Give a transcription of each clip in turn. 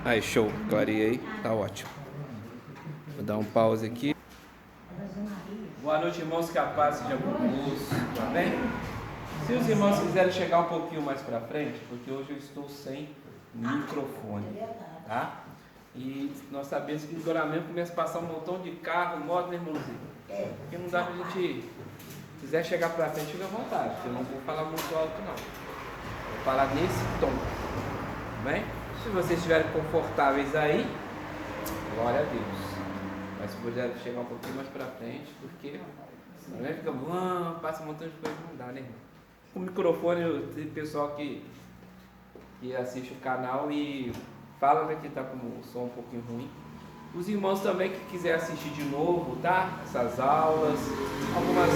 Aí, show. Clareei. Tá ótimo. Vou dar um pause aqui. Boa noite, irmãos, que a paz seja conosco. Amém? Se os irmãos quiserem chegar um pouquinho mais para frente, porque hoje eu estou sem microfone, tá? E nós sabemos que o Doramento começa a passar um montão de carro, moto, né, irmãozinho? Porque não dá pra gente, se quiser chegar para frente, fica à vontade, eu não vou falar muito alto não. Vou falar nesse tom, amém? Se vocês estiverem confortáveis aí, glória a Deus. Mas se puder chegar um pouquinho mais para frente, porque senão fica, passa um montão de coisa, não dá, né, irmão? Com o microfone, tem pessoal que assiste o canal e fala, né, que está com o som um pouquinho ruim. Os irmãos também que quiserem assistir de novo, tá? Essas aulas, algumas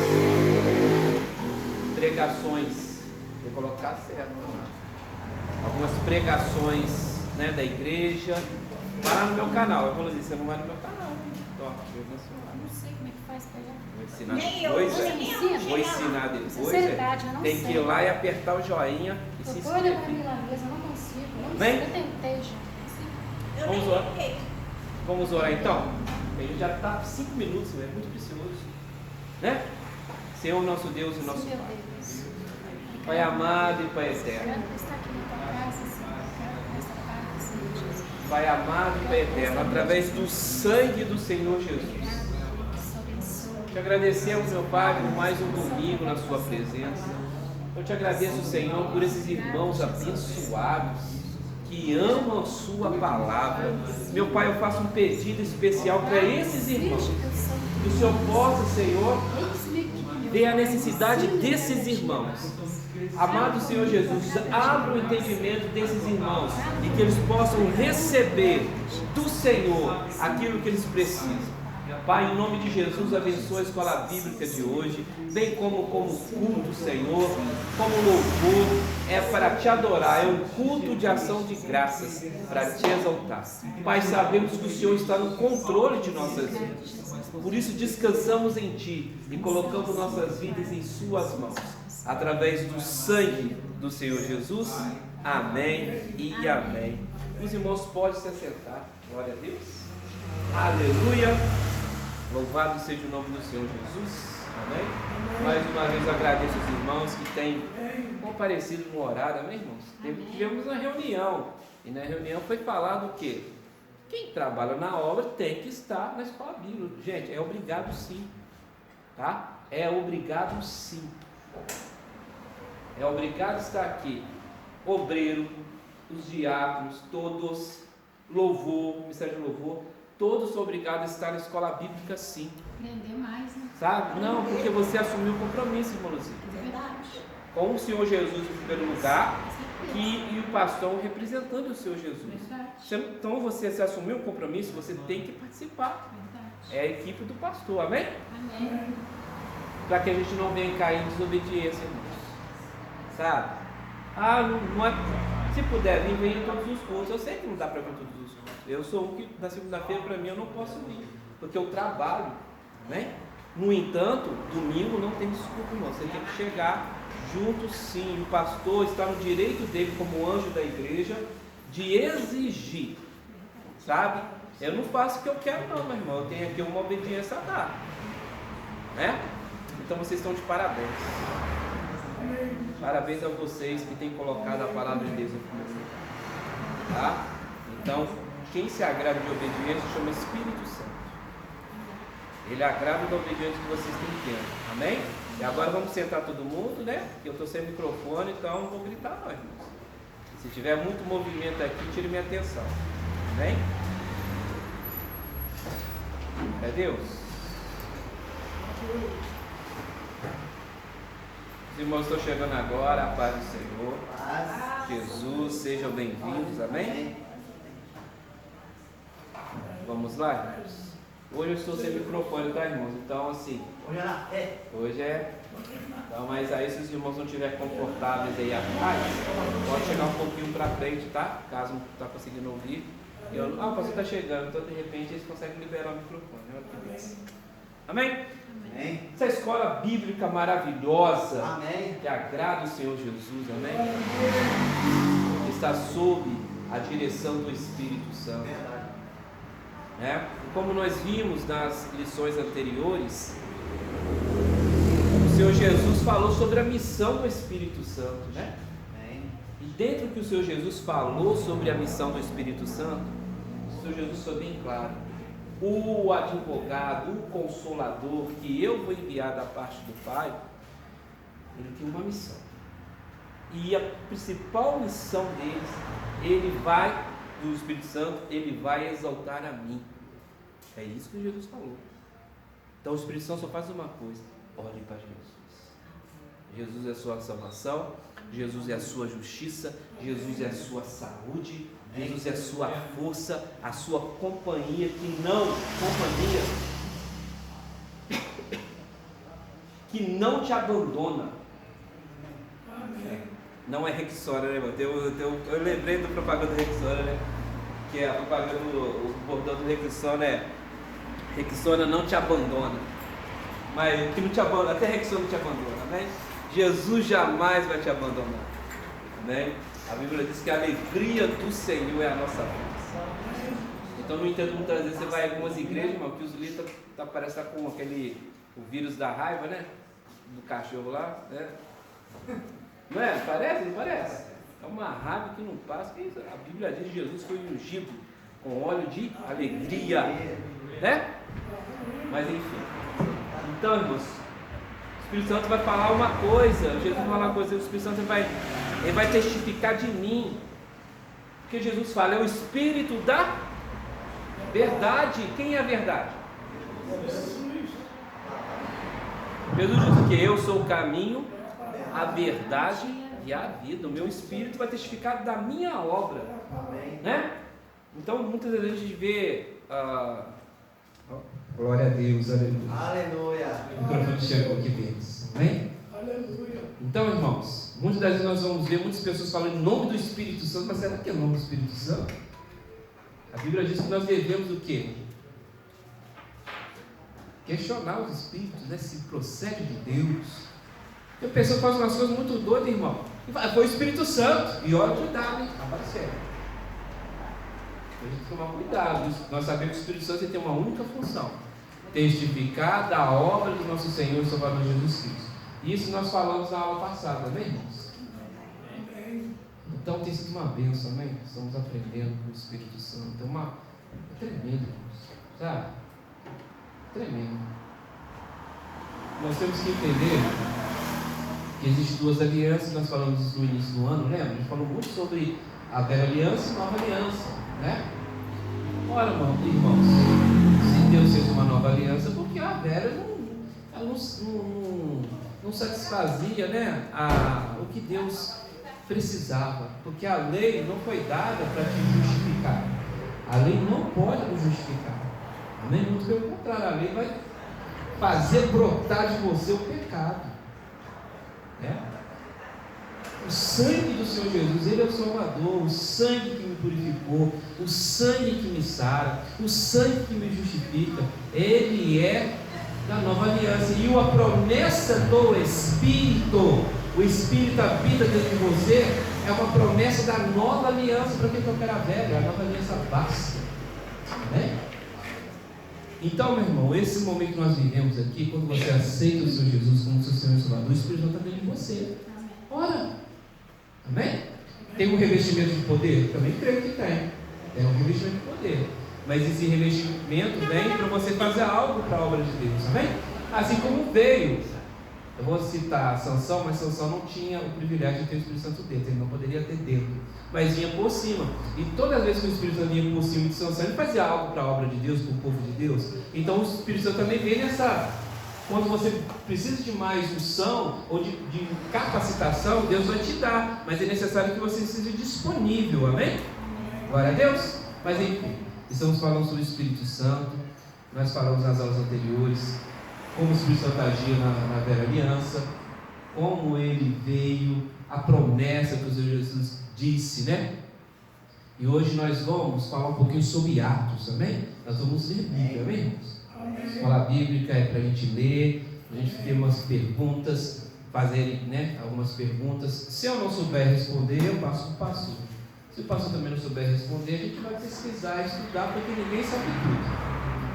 pregações, vou colocar certo, algumas pregações, né, da igreja, vai lá no meu canal. Eu vou dizer, você não vai no meu canal. Não sei como é que faz pra ir. Vou ensinar depois. Vou ensinar depois. Sinceridade, eu não tem sei. que ir lá e apertar o joinha e se Olha pra inscrever. mim lá mesmo, eu não consigo. Eu Vem. tentei já. Vamos orar. Vamos orar então? A gente já está 5 minutos, é muito precioso. Né? Senhor, nosso Deus e nosso Sim, meu Pai. Deus. Pai amado e Pai eterno. Quero estar aqui na tua casa, Senhor. Quero esta paz, Senhor Jesus. Pai amado e Pai eterno, através do sangue do Senhor Jesus. Te agradecemos, meu Pai, por mais um domingo na sua presença. Eu te agradeço, Senhor, por esses irmãos abençoados que amam a sua palavra. Meu Pai, eu faço um pedido especial para esses irmãos. Que o Senhor possa, Senhor, ver a necessidade desses irmãos. Amado Senhor Jesus, abra o entendimento desses irmãos e que eles possam receber do Senhor aquilo que eles precisam. Pai, em nome de Jesus, abençoa a escola bíblica de hoje, bem como culto, Senhor, como louvor, é para te adorar, é um culto de ação de graças, para te exaltar. Pai, sabemos que o Senhor está no controle de nossas vidas, por isso descansamos em Ti e colocamos nossas vidas em Suas mãos, através do sangue do Senhor Jesus. Amém e amém. Os irmãos podem se assentar, glória a Deus, aleluia. Louvado seja o nome do Senhor Jesus, amém? Mais uma vez eu agradeço os irmãos que têm comparecido no horário, amém, irmãos? Tivemos uma reunião, e na reunião foi falado o quê? Quem trabalha na obra tem que estar na escola bíblica. Gente, é obrigado sim, tá? É obrigado sim. É obrigado estar aqui. Obreiro, os diáconos, todos, louvor, ministério de louvor, todos são obrigados a estar na escola bíblica sim. Aprender mais, né? Sabe? Não, porque você assumiu o compromisso, irmão Luciano. Verdade. Com o Senhor Jesus em primeiro lugar e o pastor representando o Senhor Jesus. Verdade. Então você se assumiu o compromisso, você tem que participar. Verdade. É a equipe do pastor, amém? Amém. Para que a gente não venha cair em desobediência, irmãos. Sabe? Não é... Se puder vir, venha em todos os cultos. Eu sei que não dá para vir em todos os cultos. Eu sou um que na segunda-feira para mim eu não posso vir, porque eu trabalho, né? No entanto, domingo não tem desculpa, irmão. Você tem que chegar junto sim. O pastor está no direito dele como anjo da igreja de exigir, sabe? Eu não faço o que eu quero não, meu irmão. Eu tenho aqui uma obediência a dar, né? Então vocês estão de parabéns. Parabéns a vocês que têm colocado a palavra de Deus em primeiro lugar, tá? Então, quem se agrada de obediência chama Espírito Santo. Ele agrada da obediência que vocês têm tendo. Amém? E agora vamos sentar todo mundo, né? Porque eu estou sem microfone, então não vou gritar não, irmãos. Se tiver muito movimento aqui, tire minha atenção. Amém? É Deus? Os irmãos estão chegando agora, a paz do Senhor. Jesus, sejam bem-vindos, amém? Vamos lá, irmãos? Hoje eu estou sem microfone, tá, irmãos? Então, assim, hoje é. Então, mas aí se os irmãos não estiverem confortáveis aí atrás, pode chegar um pouquinho para frente, tá? Caso não está conseguindo ouvir. O pastor está chegando, então de repente eles conseguem liberar o microfone. Olha que bênção. Amém? Amém. Essa escola bíblica maravilhosa, Amém. que agrada o Senhor Jesus, amém? está sob a direção do Espírito Santo. E como nós vimos nas lições anteriores, o Senhor Jesus falou sobre a missão do Espírito Santo, né? E dentro do que o Senhor Jesus falou sobre a missão do Espírito Santo, o Senhor Jesus foi bem claro. O advogado, o consolador que eu vou enviar da parte do Pai, ele tem uma missão. E a principal missão do Espírito Santo, ele vai exaltar a mim. É isso que Jesus falou. Então o Espírito Santo só faz uma coisa: olhe para Jesus. Jesus é a sua salvação, Jesus é a sua justiça, Jesus é a sua saúde, Jesus é a sua força, a sua companhia, que não te abandona. Não é Rexona, né, irmão? Eu lembrei do propaganda do Rexona, né? Que é a propaganda o bordão do Rexona é: Rexona não te abandona. Mas que não te abandona, até Rexona não te abandona, né? Jesus jamais vai te abandonar, né? A Bíblia diz que a alegria do Senhor é a nossa força. Então, no entanto, muitas vezes você vai em algumas igrejas, irmão, que os líderes parece estar com o vírus da raiva, né? Do cachorro lá, né? Não é? Parece? Não parece? É uma raiva que não passa. A Bíblia diz que Jesus foi ungido com óleo de alegria, né? Mas enfim. Então, irmãos, o Espírito Santo vai falar uma coisa. Jesus vai falar uma coisa. O Espírito Santo ele vai testificar de mim. Porque Jesus fala, é o Espírito da verdade. Quem é a verdade? Jesus diz o que? Eu sou o caminho, a verdade e a vida. O meu Espírito vai testificar da minha obra, né? Então muitas vezes a gente vê glória a Deus, aleluia. Aleluia. O microfone chegou aqui deles, amém? Aleluia. Então, irmãos, muitas vezes nós vamos ver muitas pessoas falando em nome do Espírito Santo, mas será que é o nome do Espírito Santo? A Bíblia diz que nós devemos o quê? Questionar os Espíritos, né? Se procede de Deus. A pessoa faz umas coisas muito doidas, irmão. E fala, foi o Espírito Santo. E olha que dá, né? Apareceu. A gente tem que tomar cuidado. Nós sabemos que o Espírito Santo tem uma única função: testificar da obra do nosso Senhor e Salvador Jesus Cristo. Isso nós falamos na aula passada, né, irmãos? Então tem sido uma bênção, amém? Estamos aprendendo com o Espírito Santo. É tremendo, irmãos. Sabe? Tremendo. Nós temos que entender que existem duas alianças. Nós falamos isso no início do ano, lembra? A gente falou muito sobre a velha aliança e a nova aliança, né? Ora, irmãos, se Deus fez uma nova aliança, porque a velha não satisfazia, né, o que Deus precisava, porque a lei não foi dada para te justificar. A lei não pode nos justificar, amém? Muito pelo contrário, a lei vai fazer brotar de você o pecado, né? O sangue do Senhor Jesus, Ele é o Salvador, o sangue que me purificou, o sangue que me sara, o sangue que me justifica. Ele é da nova aliança. E a promessa do Espírito, o Espírito habita dentro de você, é uma promessa da nova aliança. Para que eu quero a velha? A nova aliança basta, né? Então, meu irmão, esse momento que nós vivemos aqui, quando você aceita o Senhor Jesus como seu Senhor e Salvador, o Espírito Santo está dentro de você. Ora, amém? Tem um revestimento de poder? Também creio que tem. Tem um revestimento de poder. Mas esse revestimento vem para você fazer algo para a obra de Deus, amém? Assim como veio. Eu vou citar Sansão, mas Sansão não tinha o privilégio de ter o Espírito Santo dentro. Ele não poderia ter dentro, mas vinha por cima. E todas as vezes que o Espírito Santo vinha por cima de Sansão, ele fazia algo para a obra de Deus, para o povo de Deus. Então o Espírito Santo também vem nessa... Quando você precisa de mais unção ou de capacitação, Deus vai te dar, mas é necessário que você esteja disponível, amém? Glória a Deus. Mas enfim, estamos falando sobre o Espírito Santo. Nós falamos nas aulas anteriores como o Espírito Santo agia na velha aliança, como ele veio, a promessa que o Senhor Jesus disse, né? E hoje nós vamos falar um pouquinho sobre Atos, amém? Nós vamos ler Bíblia, amém, irmãos? A escola bíblica é para a gente ler, a gente ter umas perguntas, fazer, né, algumas perguntas. Se eu não souber responder, eu passo o passo. Se o pastor também não souber responder, a gente vai pesquisar, estudar, porque ninguém sabe tudo.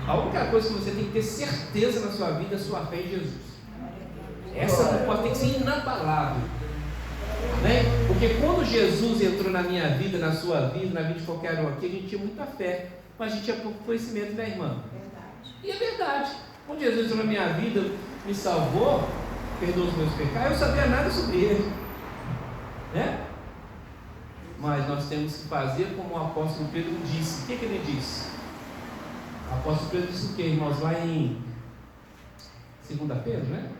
A única coisa que você tem que ter certeza na sua vida é a sua fé em Jesus. Essa não pode ter que ser inabalável. Né? Porque quando Jesus entrou na minha vida, na sua vida, na vida de qualquer um aqui, a gente tinha muita fé, mas a gente tinha pouco conhecimento, né, irmã? E é verdade. Quando Jesus entrou na minha vida, me salvou, perdoou os meus pecados, eu não sabia nada sobre ele, né? Mas nós temos que fazer como o apóstolo Pedro disse. O que ele disse? O apóstolo Pedro disse o que, irmãos? Lá em 2 Pedro, né?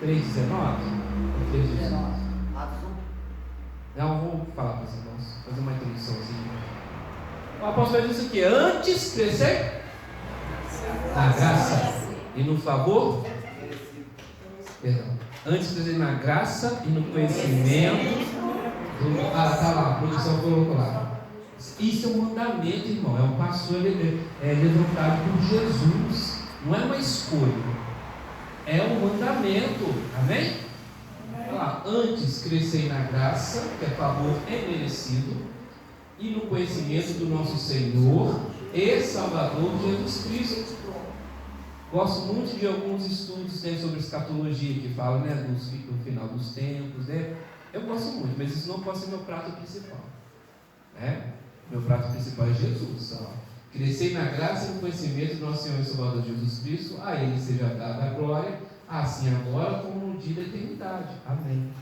3,19. Não, vou falar para os irmãos, fazer uma introduçãozinha. O apóstolo Pedro disse o que? Antes crescer na graça e no favor. Perdão. Antes crescer na graça e no conhecimento. Tá lá, a produção colocou lá. Isso é um mandamento, irmão. É um pastor levantado por Jesus. Não é uma escolha. É um mandamento. Amém? Olha lá. Antes crescei na graça, que a favor é merecido, e no conhecimento do nosso Senhor e Salvador Jesus Cristo. Gosto muito de alguns estudos, né, sobre escatologia, que falam, né, do final dos tempos, né? Eu gosto muito, mas isso não pode ser meu prato principal, né? Meu prato principal é Jesus. Crescei na graça e no conhecimento do nosso Senhor e Salvador Jesus Cristo. A Ele seja dada a glória, assim agora como no dia da eternidade. Amém.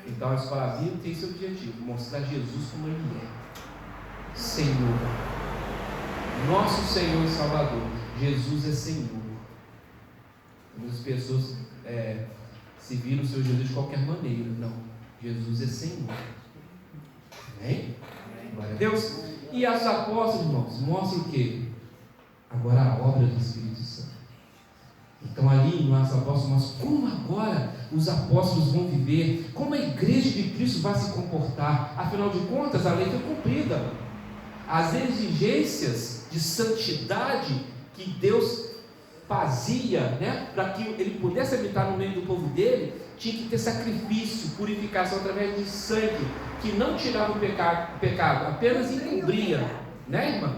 Então a escola bíblica tem esse objetivo: mostrar Jesus como Ele é Senhor, nosso Senhor e Salvador. Jesus é Senhor. Muitas pessoas se viram o Senhor Jesus de qualquer maneira. Não. Jesus é Senhor. Amém? Glória a Deus. E os apóstolos, irmãos, mostram o quê? Agora a obra do Espírito Santo. Então ali em Atos Apóstolos mostra como agora os apóstolos vão viver, como a igreja de Cristo vai se comportar. Afinal de contas, a lei foi cumprida. As exigências de santidade que Deus fazia, né, para que Ele pudesse habitar no meio do povo dele, tinha que ter sacrifício, purificação através de sangue, que não tirava o pecado, apenas encobria, né, irmã?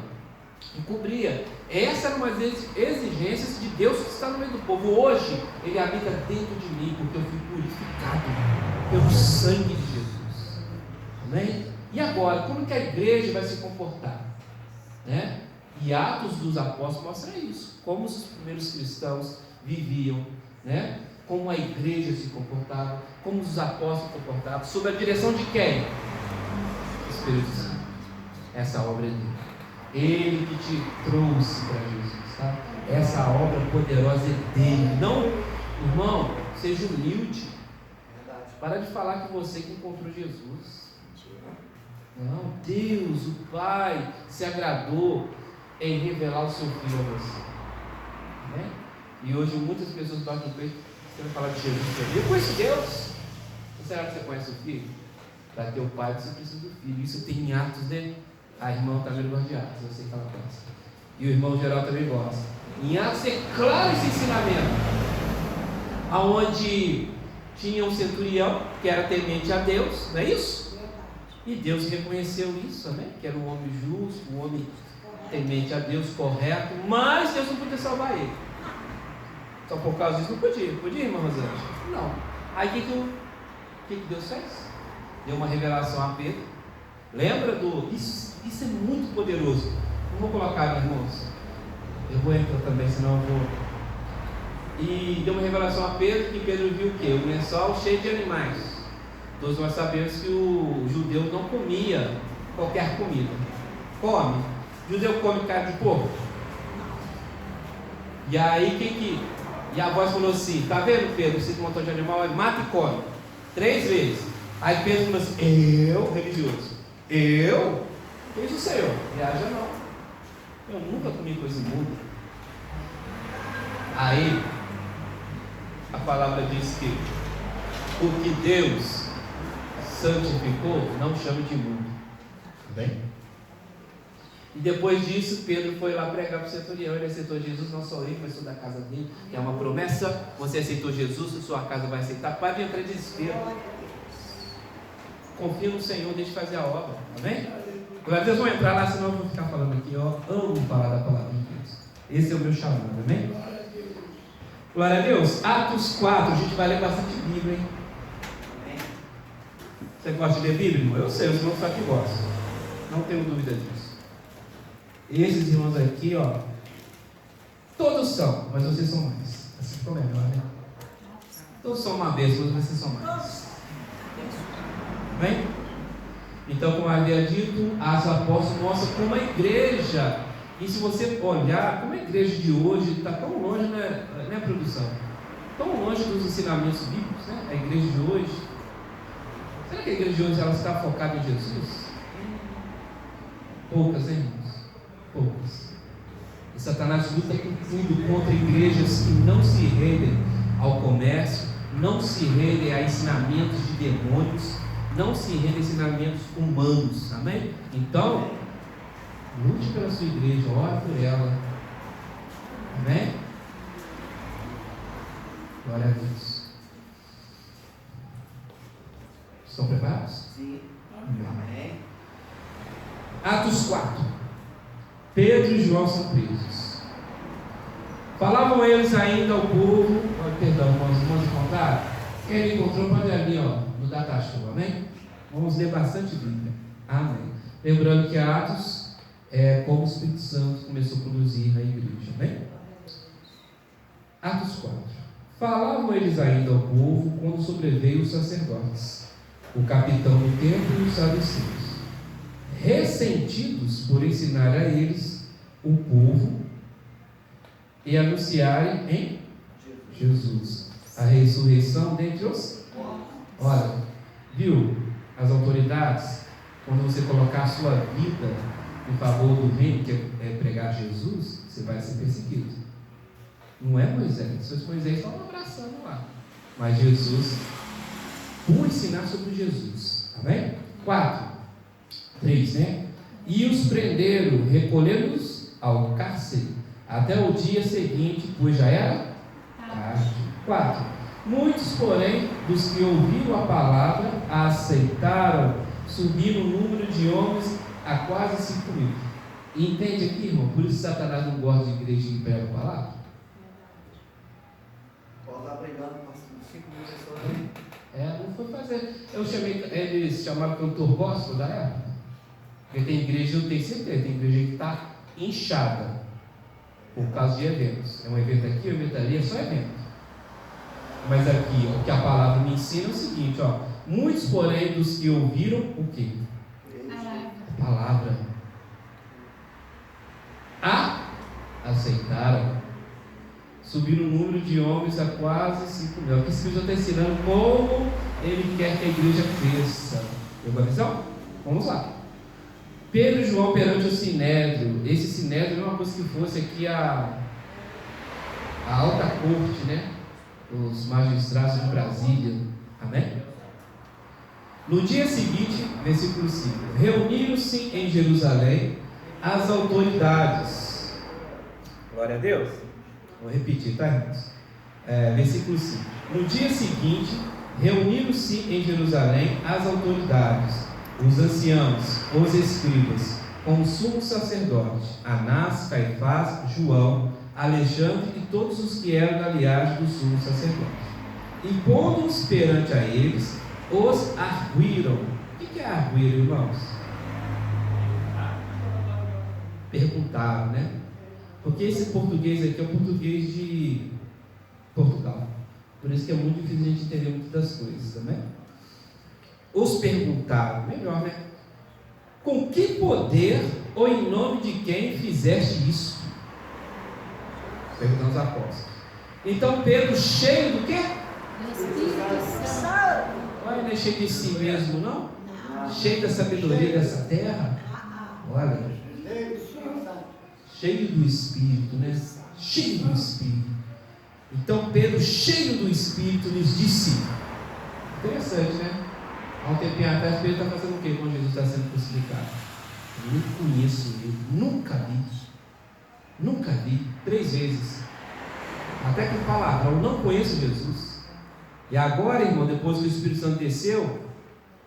Encobria. Essa era uma das exigências de Deus que está no meio do povo. Hoje, Ele habita dentro de mim, porque eu fui purificado pelo sangue de Jesus. Amém? E agora, como que a igreja vai se comportar? Né? E Atos dos Apóstolos mostra isso, como os primeiros cristãos viviam, né? Como a igreja se comportava, como os apóstolos se comportavam, sob a direção de quem? O Espírito Santo. Essa obra é dele. Ele que te trouxe para Jesus, tá? Essa obra poderosa é dele. Não, irmão, seja humilde. Para de falar que você que encontrou Jesus. Não, Deus, o Pai, se agradou em revelar o seu Filho a você, né? E hoje muitas pessoas batem no peito, você vai falar de Jesus para mim. Eu conheço Deus. Será que você conhece o Filho? Para ter o Pai, você precisa do Filho. Isso tem em Atos dele. A irmã também gosta de Atos, eu sei que ela gosta. E o irmão geral também gosta. Em Atos é claro esse ensinamento, aonde tinha um centurião que era temente a Deus, não é isso? E Deus reconheceu isso, né? Que era um homem justo, um homem temente a Deus, correto, mas Deus não podia salvar ele. Só por causa disso não podia. Podia, irmã Rosângela? Não. Aí o que Deus fez? Deu uma revelação a Pedro. Lembra do... Isso é muito poderoso. Não vou colocar, irmãos. Eu vou entrar também, senão eu vou... E deu uma revelação a Pedro, que Pedro viu o quê? Um lençol cheio de animais. Todos nós sabemos que o judeu não comia qualquer comida. Come. O judeu come carne de porco. E aí E a voz falou assim: tá vendo, Pedro? Você montou de animal, mata e come 3 vezes. Aí Pedro falou assim: eu, religioso, eu? Que isso, Senhor? Viaja não. Eu nunca comi coisa imunda. Aí a palavra diz que o que Deus santificou, não chame de imundo. Bem? E depois disso, Pedro foi lá pregar para o centurião. Ele aceitou Jesus, não só ele, mas toda a casa dele. É uma promessa. Você aceitou Jesus, a sua casa vai aceitar. Pode entrar em desespero. confia no Senhor, deixa fazer a obra. Amém? Glória a Deus, vamos entrar lá, senão eu vou ficar falando aqui. Eu amo falar da palavra de Deus. Esse é o meu chamado, amém? Glória a Deus. Atos 4, a gente vai ler bastante Bíblia, hein? Você gosta de ler Bíblia, irmão? Eu sei, os irmãos só que gostam. Não tenho dúvida disso. Esses irmãos aqui, ó, todos são, mas vocês são mais. Assim ficou melhor, né? Todos são uma bênção, mas vocês são mais. Bem? Então, como havia dito, Atos Apóstolos mostra como a igreja, e se você olhar, como a igreja de hoje está tão longe, né, produção? Tão longe dos ensinamentos bíblicos, né? A igreja de hoje. Será que a igreja de hoje ela está focada em Jesus? Poucas, hein, irmãos? Poucas. E Satanás luta com tudo contra igrejas que não se rendem ao comércio, não se rendem a ensinamentos de demônios, não se rendem a ensinamentos humanos. Amém? Então, lute pela sua igreja, ore por ela. Amém? Glória a Deus. Estão preparados? Sim. Amém. Atos 4. Pedro e João são presos. Falavam eles ainda ao povo. Perdão, irmãos contaram. Quem ele encontrou pode ali, ó, no Datashow, amém? Vamos ler bastante Bíblia. Amém. Lembrando que Atos é como o Espírito Santo começou a produzir na igreja, amém? Atos 4. Falavam eles ainda ao povo quando sobreveio os sacerdotes, o capitão do templo e os saduceus, ressentidos por ensinar a eles o povo e anunciarem em Jesus a ressurreição dentre os. Olha, viu as autoridades, quando você colocar a sua vida em favor do reino, que é pregar Jesus, você vai ser perseguido. Não é Moisés, se fosse Moisés só um abraçando lá, mas Jesus, por ensinar sobre Jesus. Amém? 3, né? E os prenderam, recolhendo-os ao cárcere até o dia seguinte, pois já era tarde. 4. Muitos, porém, dos que ouviram a palavra, a aceitaram, subindo o número de homens a quase 5.000. Entende aqui, irmão? Por isso Satanás não gosta de igreja que prega a palavra. Pode estar pregando para 5.000 pessoas. Não foi fazer. Eu chamei, eles chamavam cantor gospel da época. Porque tem igreja, eu tenho certeza, tem igreja que está inchada por causa de eventos. É um evento aqui, um evento ali, é só evento. Mas aqui, ó, o que a palavra me ensina é o seguinte, ó. Muitos, porém, dos que ouviram o quê? A palavra. Aceitaram. Subiram o número de homens a quase 5.000. Aqui Espírito está ensinando como ele quer que a igreja cresça. Pegou a visão? Vamos lá. Pedro e João perante o Sinédrio. Esse Sinédrio não é uma coisa que fosse aqui a alta corte, né? Os magistrados de Brasília. Amém? No dia seguinte, versículo 5: reuniram-se em Jerusalém as autoridades. Glória a Deus. Vou repetir, tá, irmãos? Versículo 5: no dia seguinte, reuniram-se em Jerusalém as autoridades, os anciãos, os escribas, com o sumo sacerdote, Anás, Caifás, João, Alexandre e todos os que eram da linhagem do sumo sacerdote. E pondo-os perante a eles, os arguíram. O que é arguíram, irmãos? Perguntaram, né? Porque esse português aqui é o português de Portugal. Por isso que é muito difícil a gente entender muitas das coisas, também. Os perguntaram, melhor, né? Com que poder ou em nome de quem fizeste isso? Perguntando aos apóstolos. Então Pedro, cheio do quê? Olha, não é cheio de si mesmo, não? Cheio da sabedoria dessa terra. Olha, cheio do Espírito, né? Cheio do Espírito. Então Pedro, cheio do Espírito, lhes disse. Interessante, né? Há um tempinho atrás, Pedro está fazendo o quê quando Jesus está sendo crucificado? Eu não conheço ele, nunca vi. Nunca vi, 3 vezes. Até que palavrão, eu não conheço Jesus. E agora, irmão, depois que o Espírito Santo desceu,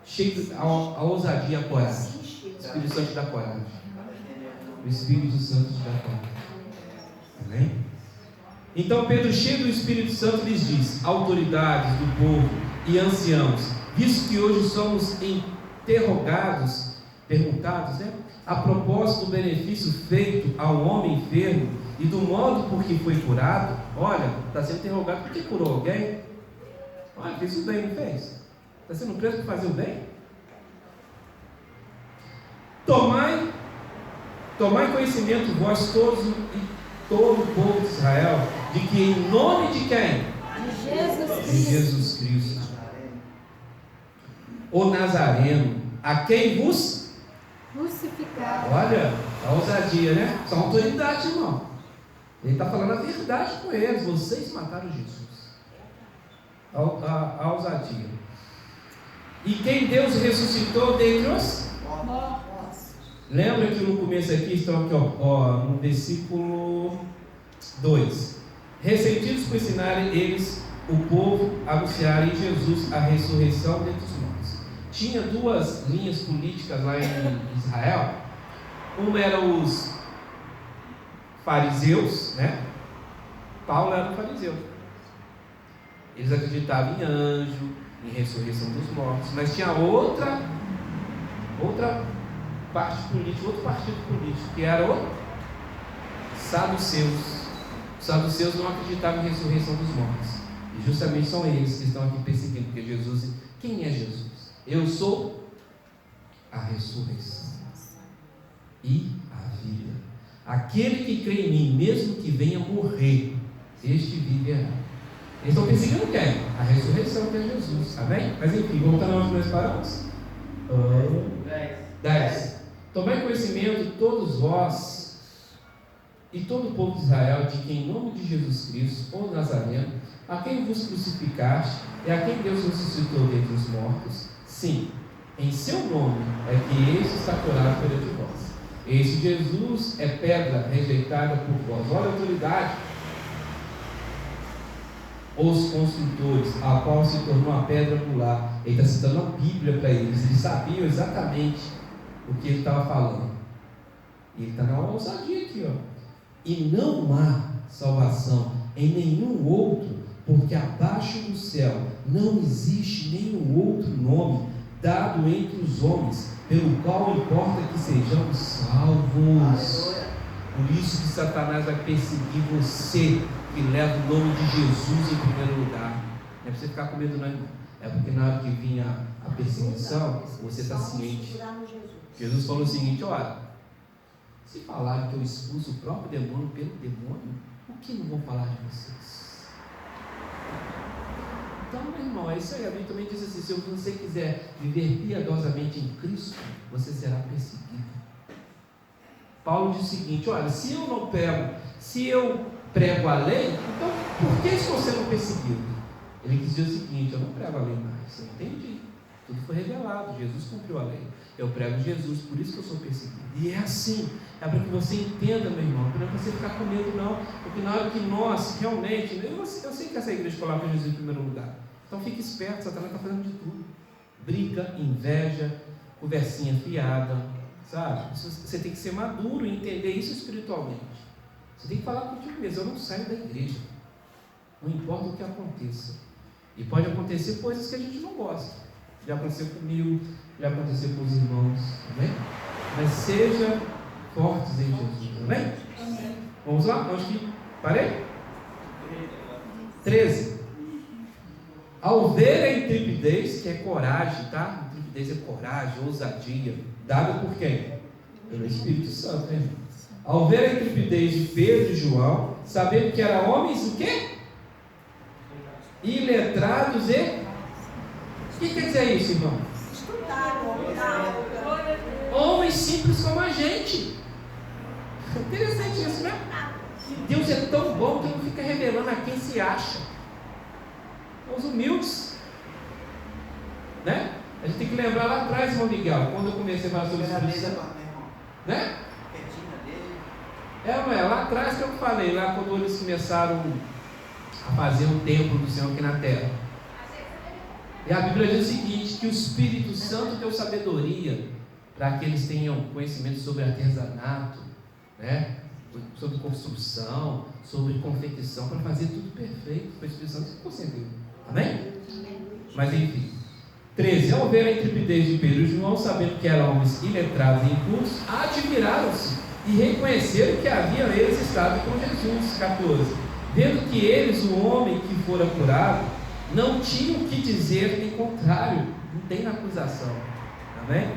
cheio a ousadia e a coragem. O Espírito Santo te dá coragem. O Espírito Santo te dá coragem. Amém? Então Pedro, cheio do Espírito Santo, lhes diz: autoridades do povo e anciãos, visto que hoje somos perguntados, né, a propósito do benefício feito ao homem enfermo e do modo por que foi curado. Olha, está sendo interrogado por que curou alguém. Olha, fez o bem, não fez? Está sendo preso por fazer o bem? Tomai conhecimento vós todos e todo o povo de Israel, de que em nome de quem? De Jesus Cristo, o Nazareno, a quem vos crucificaram. Olha, a ousadia, né? São autoridades, irmão. Ele está falando a verdade com eles. Vocês mataram Jesus. A ousadia. E quem Deus ressuscitou dentre os Mortos. Lembra que no começo aqui, estão aqui, no versículo 2. Ressentidos por ensinarem eles, o povo, anunciarem Jesus a ressurreição dentre os mortos. Tinha duas linhas políticas lá em Israel. Uma era os fariseus, né? Paulo era um fariseu. Eles acreditavam em anjo, em ressurreição dos mortos, mas tinha outra parte política, outro partido político, que era o saduceus. Os saduceus não acreditavam em ressurreição dos mortos. E justamente são eles que estão aqui perseguindo, porque Jesus, quem é Jesus? Eu sou a ressurreição e a vida. Aquele que crê em mim, mesmo que venha morrer, este viverá. Eles estão perseguindo quem? A ressurreição, que é Jesus. Amém? Mas enfim, voltando onde nós paramos. 10. Tomai conhecimento, todos vós e todo o povo de Israel, de que em nome de Jesus Cristo, o Nazareno, a quem vos crucificaste e a quem Deus ressuscitou dentre os mortos, sim, em seu nome é que este está curado perante vós. Este Jesus é pedra rejeitada por vós. Olha a autoridade. Os construtores, a qual se tornou a pedra angular. Ele está citando a Bíblia para eles. Eles sabiam exatamente o que ele estava falando. E ele está na ousadia aqui, ó. E não há salvação em nenhum outro, porque abaixo do céu não existe nenhum outro nome dado entre os homens, pelo qual importa que sejamos salvos. Por isso que Satanás vai perseguir você, que leva o nome de Jesus em primeiro lugar. Não é para você ficar com medo, não, irmão. É porque na hora que vinha a perseguição, você está ciente. Jesus falou o seguinte: olha, se falarem que eu expulso o próprio demônio pelo demônio, o que não vão falar de vocês? Então, meu irmão, é isso aí. A Bíblia também diz assim: se você quiser viver piedosamente em Cristo, você será perseguido. Paulo diz o seguinte: olha, se eu prego a lei, então por que estou sendo perseguido? Ele quis dizer o seguinte: eu não prego a lei mais, eu entendi, tudo foi revelado, Jesus cumpriu a lei, eu prego Jesus, por isso que eu sou perseguido. E é assim, é para que você entenda, meu irmão, não é para você ficar com medo não, porque na hora que nós realmente, eu sei que essa igreja coloca Jesus em primeiro lugar, então fique esperto, Satanás está fazendo de tudo, briga, inveja, conversinha fiada, sabe? Você tem que ser maduro e entender isso espiritualmente. Você tem que falar contigo mesmo: eu não saio da igreja, não importa o que aconteça. E pode acontecer coisas que a gente não gosta. Já aconteceu comigo, já aconteceu com os irmãos, amém? Mas seja fortes em Jesus, amém? Vamos lá? Onde que parei? 13. Ao ver a intrepidez, que é coragem, tá? Intrepidez é coragem, ousadia, dada por quem? Pelo Espírito Santo, né? Ao ver a intrepidez de Pedro e João, sabendo que eram homens o quê? Iletrados e... O que quer dizer isso, irmão? Homens simples como a gente. Interessante isso, né? Deus é tão bom que não fica revelando a quem se acha. Os humildes, né? A gente tem que lembrar lá atrás, irmão Miguel, quando eu comecei a falar sobre isso, né? Lá atrás que eu falei, lá quando eles começaram a fazer o templo do Senhor aqui na terra. E a Bíblia diz o seguinte, que o Espírito Santo deu sabedoria para que eles tenham conhecimento sobre artesanato, né? Sobre construção, sobre confecção, para fazer tudo perfeito. O Espírito Santo concedeu. Amém? Mas enfim. 13. Ao ver a intrepidez de Pedro e João, sabendo que eram homens iletrados e impuros, admiraram-se e reconheceram que haviam eles estado com Jesus. 14. Vendo que eles, o homem que fora curado, não tinham o que dizer nem contrário, não tem acusação. Amém?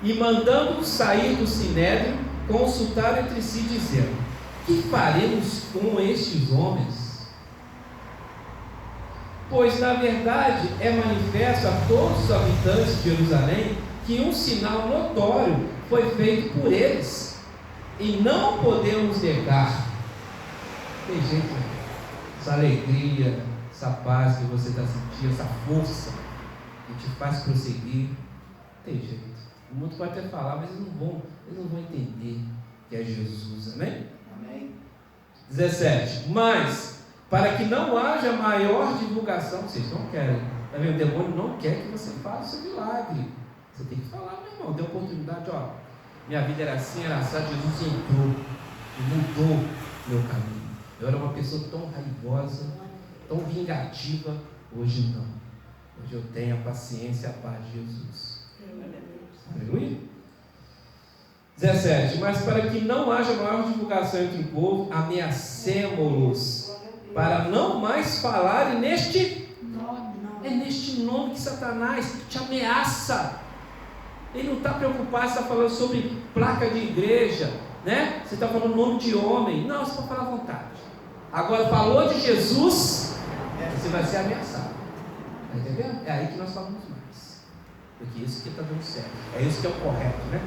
E mandando-os sair do sinédrio, consultaram entre si, dizendo: que faremos com estes homens? Pois na verdade é manifesto a todos os habitantes de Jerusalém que um sinal notório foi feito por eles, e não podemos negar. Tem jeito, essa alegria, essa paz que você está sentindo, essa força que te faz prosseguir, tem jeito. O mundo pode até falar, mas eles não vão entender que é Jesus. Amém? Amém. 17. Mas, para que não haja maior divulgação, vocês não querem. Está vendo? O demônio não quer que você faça o seu milagre. Você tem que falar, meu irmão. Dê oportunidade, ó. Minha vida era assim, era assim. Jesus entrou e mudou meu caminho. Eu era uma pessoa tão raivosa, tão vingativa. Hoje não. Hoje eu tenho a paciência e a paz de Jesus. Aleluia. 17. Mas para que não haja maior divulgação entre o povo, ameacemo-los para não mais falarem neste nome. É neste nome que Satanás te ameaça. Ele não está preocupado se está falando sobre placa de igreja, né? Você está falando nome de homem. Não, você pode falar à vontade. Agora falou de Jesus, você vai ser ameaçado. Está entendendo? É aí que nós falamos mais. Porque isso que está dando certo. É isso que é o correto, né?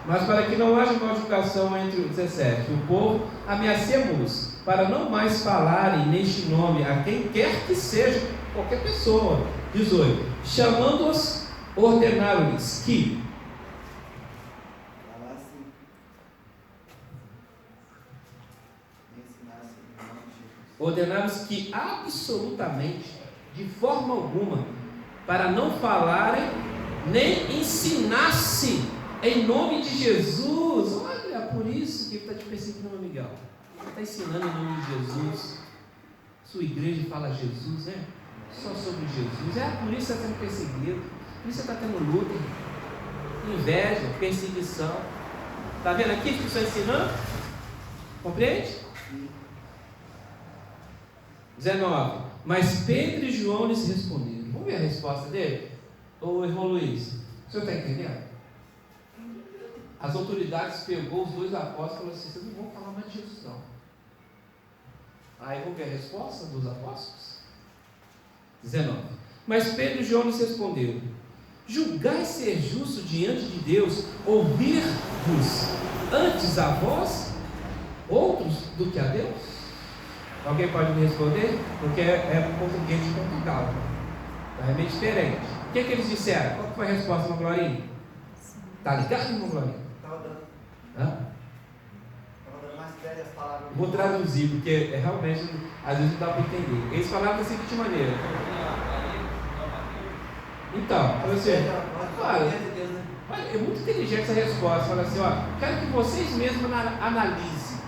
Mas para que não haja modificação entre o 17, o povo, ameacemos para não mais falarem neste nome a quem quer que seja, qualquer pessoa. 18. Chamando-os, ordenaram-lhes que absolutamente, de forma alguma, para não falarem nem ensinassem em nome de Jesus. Olha, por isso que ele está te perseguindo, meu Miguel. Ele está ensinando em nome de Jesus. Sua igreja fala Jesus, né? Só sobre Jesus. É por isso que você está sendo perseguido. Por isso você está tendo luta, inveja, perseguição. Está vendo aqui que você está ensinando? Compreende? 19. Mas Pedro e João lhes responderam. Vamos ver a resposta dele? Ô irmão Luiz, o senhor está entendendo? As autoridades pegou os dois apóstolos e falaram assim: vocês não vão falar mais de Jesus não. Aí vamos ver a resposta dos apóstolos? 19. Mas Pedro e João lhes responderam: julgai ser justo diante de Deus ouvir-vos antes a vós, outros do que a Deus? Alguém pode me responder? Porque é um português de Portugal. É meio diferente. O que eles disseram? Qual foi a resposta, irmão Glorinha? Está ligado, irmão Glorinha? Estava dando. Hã? Estava dando mais velhas palavras. Vou traduzir, porque realmente às vezes não dá para entender. Eles falaram da seguinte maneira. Então, você, olha, é muito inteligente essa resposta. Fala assim: ó, quero que vocês mesmos analisem.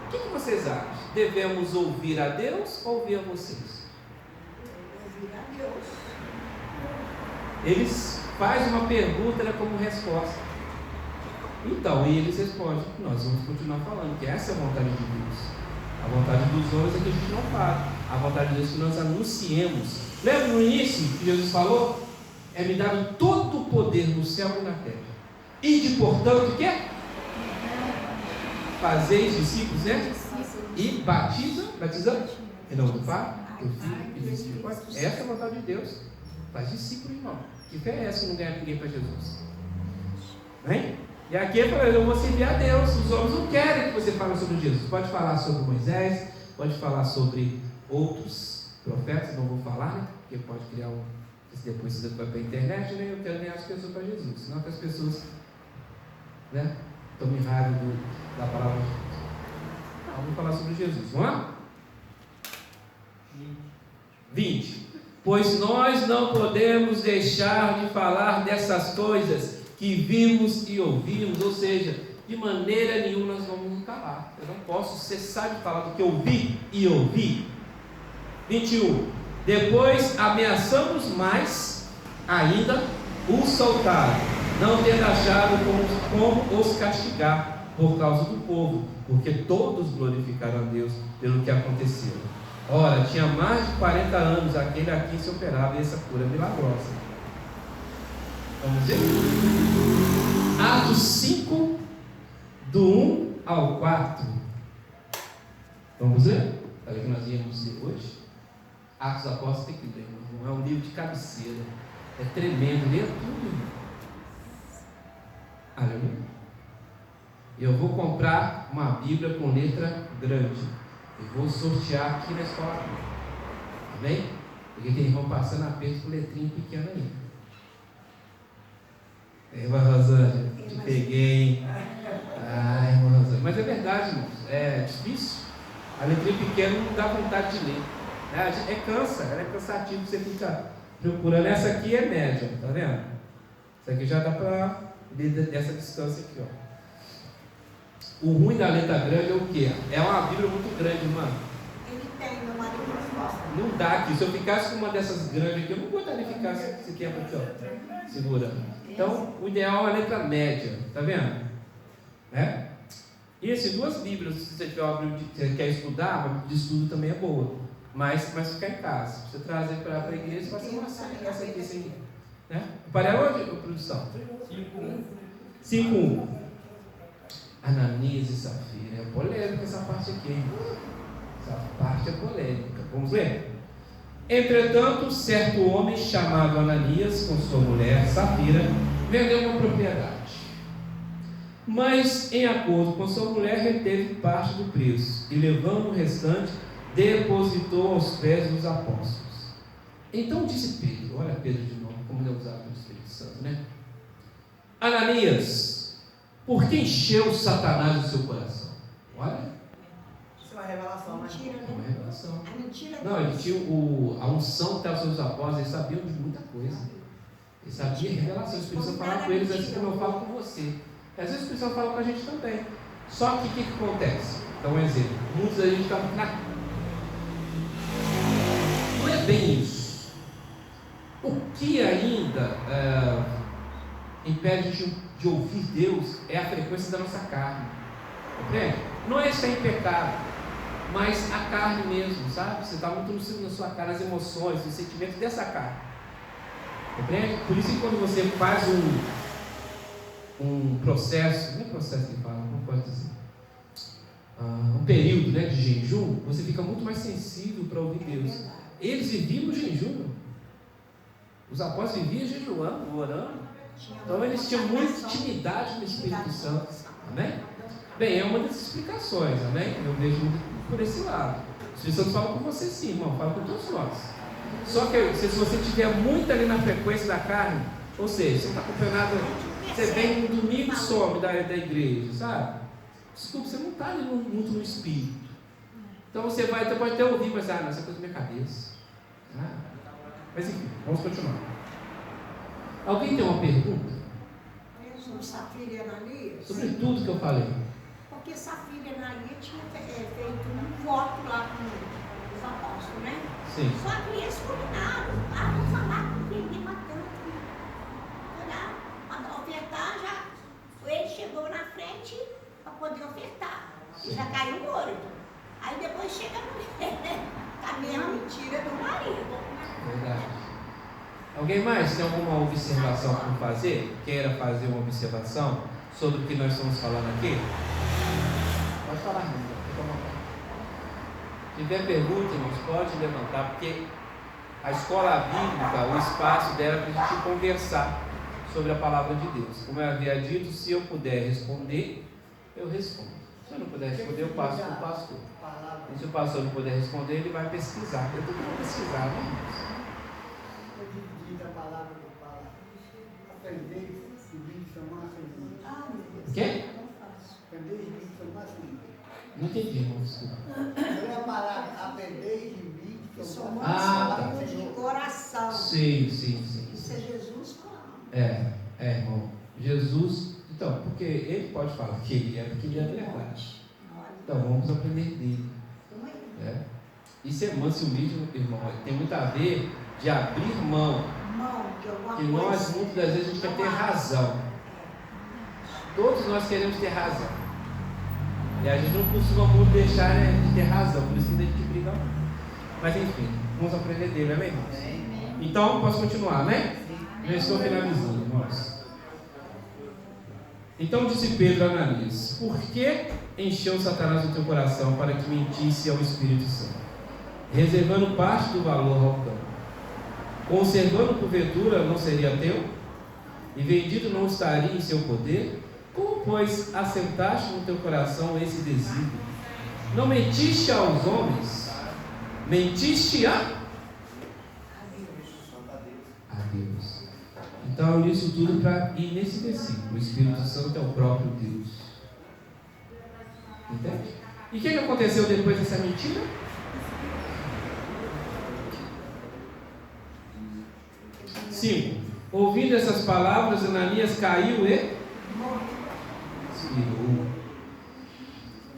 O que vocês acham? Devemos ouvir a Deus ou ouvir a vocês? Ouvir a Deus. Eles fazem uma pergunta como resposta. Então, e eles respondem: nós vamos continuar falando que essa é a vontade de Deus. A vontade dos homens é que a gente não fale. A vontade de Deus é que nós anunciemos. Lembra no início que Jesus falou? É me dado todo o poder no céu e na terra. E de portanto, o quê? Fazeis discípulos, né? E batizando em nome do Pai, do Filho e do Espírito. Essa é a vontade de Deus. Faz discípulo, irmão. Que fé é essa que não ganha ninguém para Jesus? Vem? E aqui ele fala: eu vou servir a Deus. Os homens não querem que você fale sobre Jesus. Pode falar sobre Moisés, pode falar sobre outros profetas, não vou falar, né? Porque pode criar depois você vai para a internet, né? Eu quero ganhar as pessoas para Jesus. Senão que as pessoas, né, tomem raiva da palavra de Jesus. Não, vamos falar sobre Jesus, vamos lá? 20. Pois nós não podemos deixar de falar dessas coisas que vimos e ouvimos, ou seja, de maneira nenhuma nós vamos nos calar. Eu não posso cessar de falar do que eu vi e ouvi. 21. Depois ameaçamos mais ainda os soltar, não tendo achado como os castigar por causa do povo, porque todos glorificaram a Deus pelo que aconteceu. Ora, tinha mais de 40 anos aquele a quem se operava essa cura milagrosa. Vamos ver? Atos 5, do 1 ao 4. Vamos ver? Sabe o que nós íamos ler hoje? Atos Apóstolos tem que ler, não é um livro de cabeceira. É tremendo, lê tudo. Aleluia. Eu vou comprar uma Bíblia com letra grande e vou sortear aqui na escola. Amém? Porque tem irmão passando aperto com letrinha pequena ainda. Irmã Rosângela, te peguei, hein? Ai, irmã Rosângela. Mas é verdade, irmãos. É difícil. A letrinha pequena não dá vontade de ler. É cansa, ela é cansativo, você fica procurando. Essa aqui é média, tá vendo? Essa aqui já dá para ler dessa distância aqui, ó. O ruim da letra grande é o quê? É uma Bíblia muito grande, mano. Ele tem, meu marido não gosta. Não dá aqui. Se eu ficasse com uma dessas grandes aqui, eu não gostaria de ficar esse tempo aqui, ó, segurando. Então, o ideal é a letra média, tá vendo? Né? E assim, duas Bíblias, se você tiver uma Bíblia que você quer estudar, a Bíblia de estudo também é boa. Mas ficar em casa. Se você trazer para a igreja, vai ser uma série, essa aqui, assim. Né? Para onde, produção? 5:1. Ananias e Safira. É polêmica essa parte aqui, hein? Essa parte é polêmica. Vamos ler? Entretanto, certo homem chamado Ananias, com sua mulher Safira, vendeu uma propriedade. Mas, em acordo com sua mulher, reteve parte do preço e, levando o restante, depositou aos pés dos apóstolos. Então disse Pedro, olha Pedro de novo, como ele é usado pelo Espírito Santo, né? Ananias, por que encheu Satanás o seu coração? Olha. Isso é uma revelação, né? Mentira, É uma né? revelação. A mentira Não, ele tinha a unção que estava sobre os apóstolos, eles sabiam de muita coisa. Eles sabiam a revelação. O Espírito Santo falava com eles assim como eu falo com você. Às vezes o Espírito Santo fala com a gente também. Só que o que acontece? Então, um exemplo. Muitos da gente está não é bem isso. O que ainda impede de ouvir Deus é a frequência da nossa carne. Compreende? Não é estar em pecado, mas a carne mesmo, sabe? Você está muito na sua carne, as emoções, os sentimentos dessa carne. Compreende? Por isso que quando você faz um processo, não é processo que fala, não pode dizer, um período, né, de jejum, você fica muito mais sensível para ouvir Deus. Eles viviam no jejum. Os apóstolos viviam jejuando, orando. Então eles tinham muita intimidade no Espírito Santo. Amém? Bem, é uma das explicações, amém? Eu vejo muito por esse lado. O Espírito Santo fala com você sim, irmão, fala com todos nós. Só que se você estiver muito ali na frequência da carne, ou seja, você não está acompanhando nada, você vem no domingo e some da igreja, sabe? Desculpa, você não está ali muito no Espírito. Então você pode até ouvir, mas não, essa coisa é minha cabeça. Mas enfim, vamos continuar. Alguém tem uma pergunta? sobre Safira e Ananias. Sobre tudo que eu falei. Porque Safira e Ananias tinha feito um voto lá com os apóstolos, né? Sim. Só que eles combinaram. Vamos falar com quem tem tanto. Para ofertar, ele chegou na frente para poder ofertar. E já caiu morto. Aí depois chega a mesma mentira do marido. Verdade. Alguém mais tem alguma observação para fazer? Queira fazer uma observação sobre o que nós estamos falando aqui? Pode falar, irmão. Fica à vontade. Se tiver pergunta, irmãos, pode levantar, porque a escola bíblica, o espaço dela é para a gente conversar sobre a palavra de Deus. Como eu havia dito, se eu puder responder, eu respondo. Se eu não puder responder, eu passo para o pastor. E se o pastor não puder responder, ele vai pesquisar. Eu também vou pesquisar, né, irmãos? Eu dividi a palavra do Paulo. Aprender e vir chamar assim. Ah, meu Deus. Quê? Aprender e vir chamar assim. Não entendi, irmão, desculpa. Eu ia parar, aprender e vir Eu sou manso de coração. Sim. Isso é Jesus falando. Irmão. Jesus, então, porque ele pode falar que ele é, porque ele é a verdade. Então, vamos aprender dele. E ser manso e humilde, irmão, tem muito a ver de abrir mão. Que nós, muitas das vezes, a gente quer ter razão. Todos nós queremos ter razão. E a gente não costuma muito deixar, né, de ter razão, por isso que a gente briga muito. Mas enfim, vamos aprender dele, amém, irmãos? Então, posso continuar, né? Já estou finalizando, irmãos. Então disse Pedro a Ananias: por que encheu Satanás o teu coração para que mentisse ao Espírito Santo, reservando parte do valor ao campo? Conservando porventura não seria teu? E vendido não estaria em seu poder? Como, pois, assentaste no teu coração esse desígnio? Não mentiste aos homens, mentiste a Deus. Então eu li isso tudo para ir nesse versículo. O Espírito Santo é o próprio Deus. Entende? E o que aconteceu depois dessa mentira? Ouvindo essas palavras, Ananias caiu e expirou.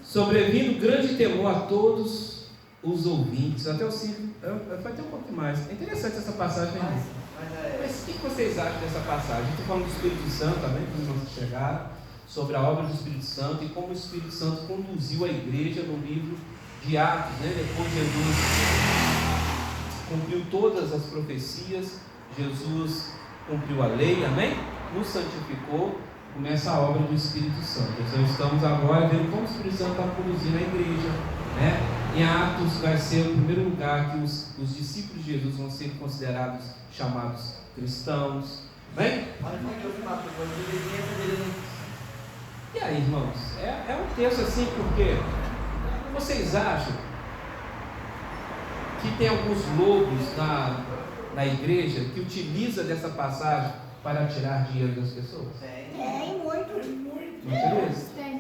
Sobrevindo grande temor a todos os ouvintes. Até o 5. Vai ter um pouco mais. É interessante essa passagem, né? Mas o que vocês acham dessa passagem? Estou falando do Espírito Santo também, quando nós chegaram, sobre a obra do Espírito Santo e como o Espírito Santo conduziu a igreja no livro de Atos, né? Depois Jesus cumpriu todas as profecias, Jesus cumpriu a lei, amém? Nos santificou, começa a obra do Espírito Santo. Então estamos agora vendo como o Espírito Santo está conduzindo a igreja, né? Em Atos vai ser o primeiro lugar que os discípulos de Jesus vão ser considerados, chamados cristãos, amém? E aí, irmãos, é um texto assim, porque vocês acham que tem alguns lobos na igreja que utiliza dessa passagem para tirar dinheiro das pessoas? Tem muito.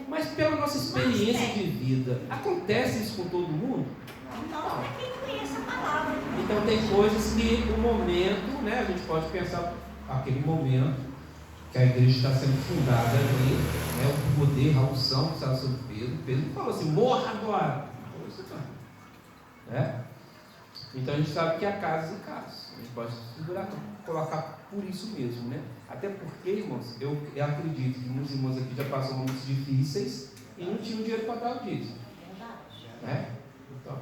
Mas pela nossa experiência de vida, acontece isso com todo mundo? Não, para quem conhece a palavra. Então tem coisas que o momento, né, a gente pode pensar aquele momento que a igreja está sendo fundada ali, né, o poder, a unção que estava sobre Pedro. Pedro falou assim: morra agora. Né? Então a gente sabe que há casos e casos. A gente pode colocar por isso mesmo, né? Até porque, irmãos, eu acredito que muitos irmãos aqui já passaram momentos difíceis e não tinham dinheiro para dar o dízimo. Né? Então,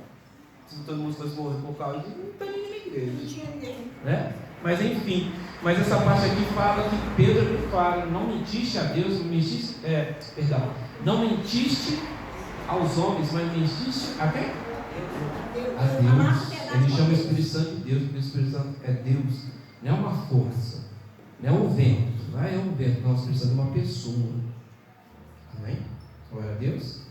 se todo mundo fosse morrer por causa disso, não tem ninguém na igreja. Não tinha ninguém. Né? Mas enfim, mas essa parte aqui fala que Pedro fala: não mentiste a Deus, não mentiste aos homens, mas mentiste a quem? A Deus. Ele chama o Espírito Santo de Deus, porque o Espírito Santo é Deus, não é uma força, não é um vento, não é um vento, não, o Espírito Santo é uma pessoa. Amém? Glória a Deus.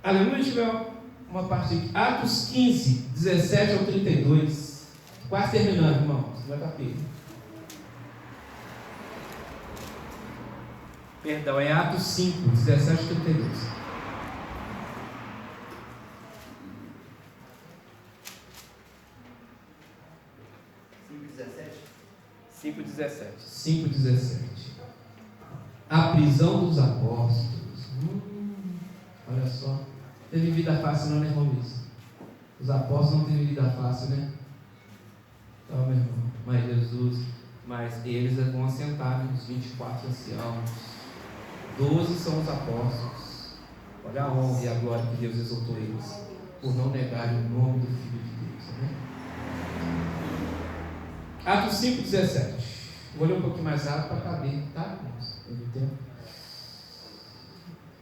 Aleluia. Tiver uma parte aqui, Atos 15, 17 ao 32. Quase terminando, irmão. Você vai estar feio. Perdão, é Atos 5, 17 ao 32. 5,17. A prisão dos apóstolos. Olha só. Teve vida fácil, não, né, irmão Luiz? Os apóstolos não teve vida fácil, né? Então, meu irmão, mas eles vão assentar nos 24 anciãos. 12 são os apóstolos. Olha a honra e a glória que Deus exaltou eles, por não negarem o nome do Filho de Deus. Amém? Atos 5,17. Vou ler um pouquinho mais rápido para caber, tá?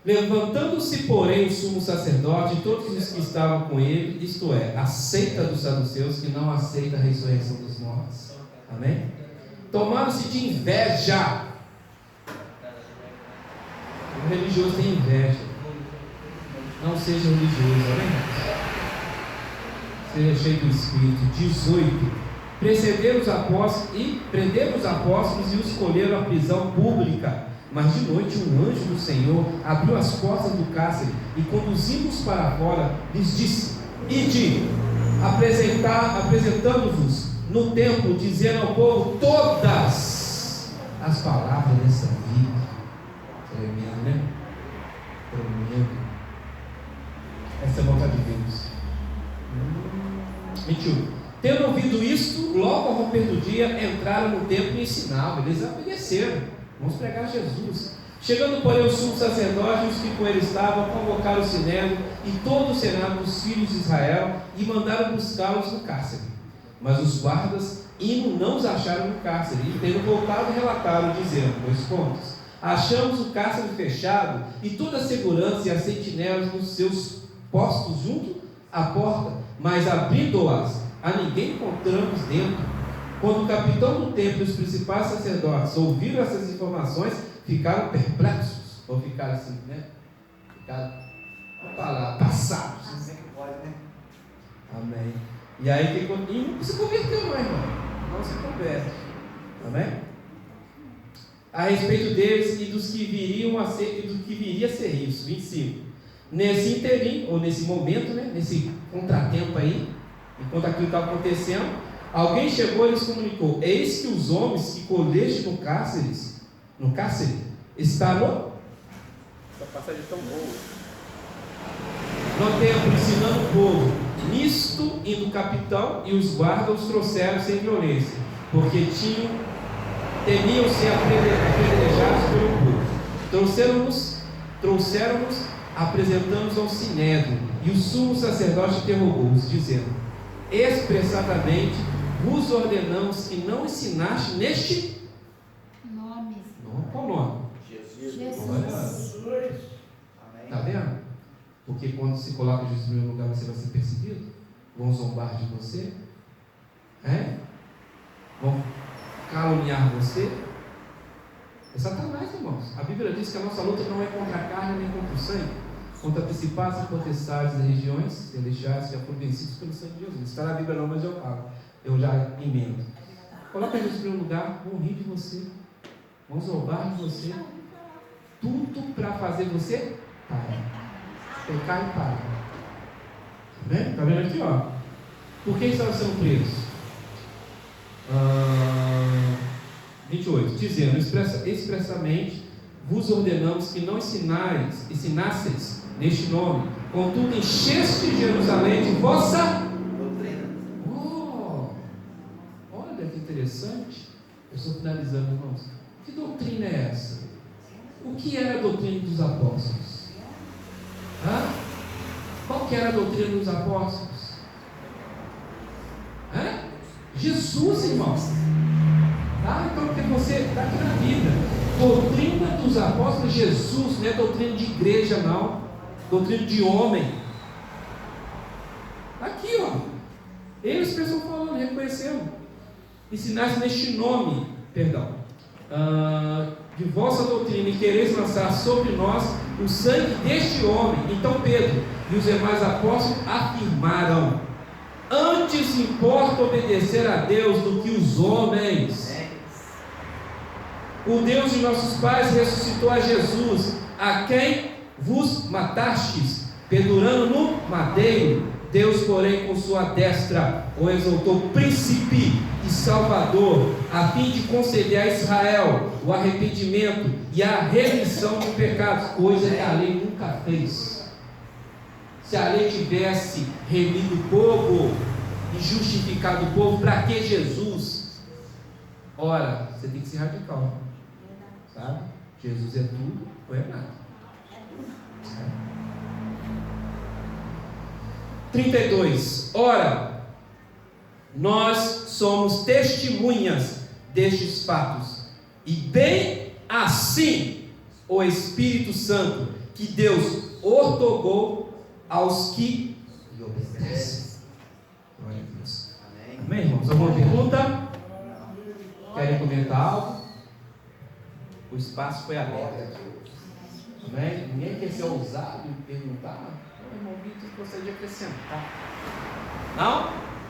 Levantando-se, porém, o sumo sacerdote e todos os que estavam com ele, isto é, a seita dos saduceus, que não aceita a ressurreição dos mortos. Amém? Tomaram-se de inveja. O religioso tem inveja. Não seja religioso, amém? Seja cheio do Espírito. 18. Prenderam os apóstolos e os escolheram à prisão pública. Mas de noite um anjo do Senhor abriu as portas do cárcere e, conduzindo-os para fora, lhes disse: ide apresentando-vos no templo, dizendo ao povo todas as palavras dessa vida. Tremendo, né? Tremendo. Essa é a vontade de Deus. 21. Tendo ouvido isto, logo ao romper do dia, entraram no templo e ensinavam. Eles obedeceram. Vamos pregar Jesus. Chegando, porém, o sumo sacerdote e os que com ele estavam, convocaram o sinédrio e todo o senado dos filhos de Israel e mandaram buscá-los no cárcere. Mas os guardas indo não os acharam no cárcere, e tendo voltado relataram, dizendo, 2 pontos: achamos o cárcere fechado e toda a segurança e as sentinelas nos seus postos junto à porta, mas abrindo-as, a ninguém encontramos dentro. Quando o capitão do templo e os principais sacerdotes ouviram essas informações, ficaram perplexos, ou ficaram assim, né? Ficaram, passados. Assim que pode, né? Amém. E aí não se converteu, não, irmão. Não se converte. Amém? A respeito deles e dos que viriam a ser, e do que viria a ser isso. 25. Nesse interim, ou nesse momento, né? Nesse contratempo aí, enquanto aquilo estava acontecendo, alguém chegou e lhes comunicou: eis que os homens que colheste no cárcere, está no... Essa passagem é tão boa. No templo, ensinando o povo. Nisto, indo o capitão e os guardas os trouxeram sem violência, porque temiam ser apedrejados pelo povo. Trouxeram-nos, apresentamos ao sinédrio, e o sumo sacerdote interrogou-os, dizendo: expressadamente vos ordenamos que não ensinaste neste nome. Qual nome? Jesus. Está vendo? Porque quando se coloca Jesus no primeiro lugar, você vai ser perseguido. Vão zombar de você. Vão caluniar você. É Satanás, irmãos. A Bíblia diz que a nossa luta não é contra a carne nem contra o sangue, contra principados e potestades das regiões celestiais que já foram vencidos pelo sangue de Jesus. Está na Bíblia não, mas eu falo. Eu já emendo. Coloca Jesus no primeiro lugar, vão rir de você, vão zombar de você. Tudo para fazer você parar. Pecar e parar. Né? Está vendo aqui, ó? Por que estavam sendo presos? 28. Dizendo expressamente, vos ordenamos que não ensinasseis neste nome, contudo encheste Jerusalém de vossa doutrina. Olha que interessante. Eu estou finalizando, irmãos. Que doutrina é essa? O que era a doutrina dos apóstolos? Qual que era a doutrina dos apóstolos? Jesus, irmãos. Então, porque você está aqui na vida. Doutrina dos apóstolos, Jesus, não é doutrina de igreja, não. Doutrina de homem. Aqui, ó. Eles estão falando, reconhecendo. Ensinaste neste nome, de vossa doutrina, e quereis lançar sobre nós o sangue deste homem. Então Pedro e os demais apóstolos afirmaram: antes importa obedecer a Deus do que os homens. O Deus de nossos pais ressuscitou a Jesus, a quem vos matastes, pendurando no madeiro. Deus, porém, com sua destra o exaltou príncipe e salvador, a fim de conceder a Israel o arrependimento e a remissão de pecados, coisa que a lei nunca fez. Se a lei tivesse remido o povo e justificado o povo, para que Jesus? Ora, você tem que ser radical, sabe? Jesus é tudo ou é nada. 32. Ora, nós somos testemunhas destes fatos, e bem assim o Espírito Santo que Deus outorgou aos que lhe obedecem. Glória a Deus. Amém, irmãos? Alguma pergunta? Querem comentar algo? O espaço foi aberto. Amém? Ninguém quer ser ousado e perguntar. Irmão Vitor, gostaria de acrescentar. Não?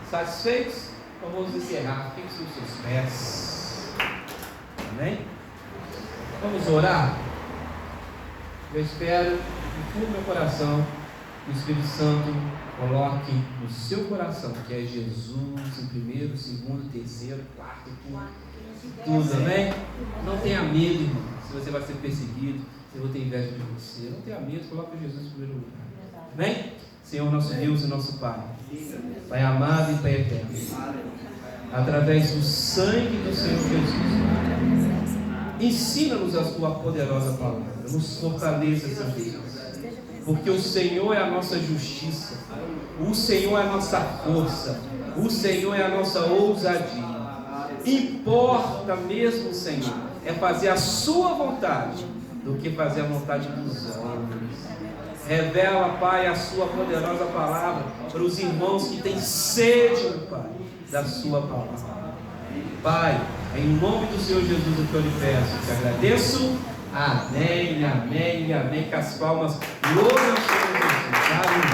Satisfeitos? Então vamos encerrar. Fixe os seus pés. Amém? Vamos orar? Eu espero, do fundo do meu coração, que o Espírito Santo coloque no seu coração, que é Jesus em primeiro, segundo, terceiro, quarto, tudo, amém? Não tenha medo, irmão, se você vai ser perseguido, se eu vou ter inveja de você. Não tenha medo, coloque Jesus em primeiro lugar. Amém? Senhor, nosso Deus e nosso Pai, Pai amado e Pai eterno, através do sangue do Senhor Jesus, ensina-nos a tua poderosa palavra, nos fortaleça, Senhor Deus, porque o Senhor é a nossa justiça, o Senhor é a nossa força, o Senhor é a nossa ousadia. Importa mesmo, Senhor, é fazer a sua vontade do que fazer a vontade dos homens. Revela, Pai, a sua poderosa palavra para os irmãos que têm sede, Pai, da sua palavra. Pai, em nome do Senhor Jesus, eu lhe peço, te agradeço. Amém, amém, amém. Com as palmas, glória ao Senhor Jesus. Aleluia.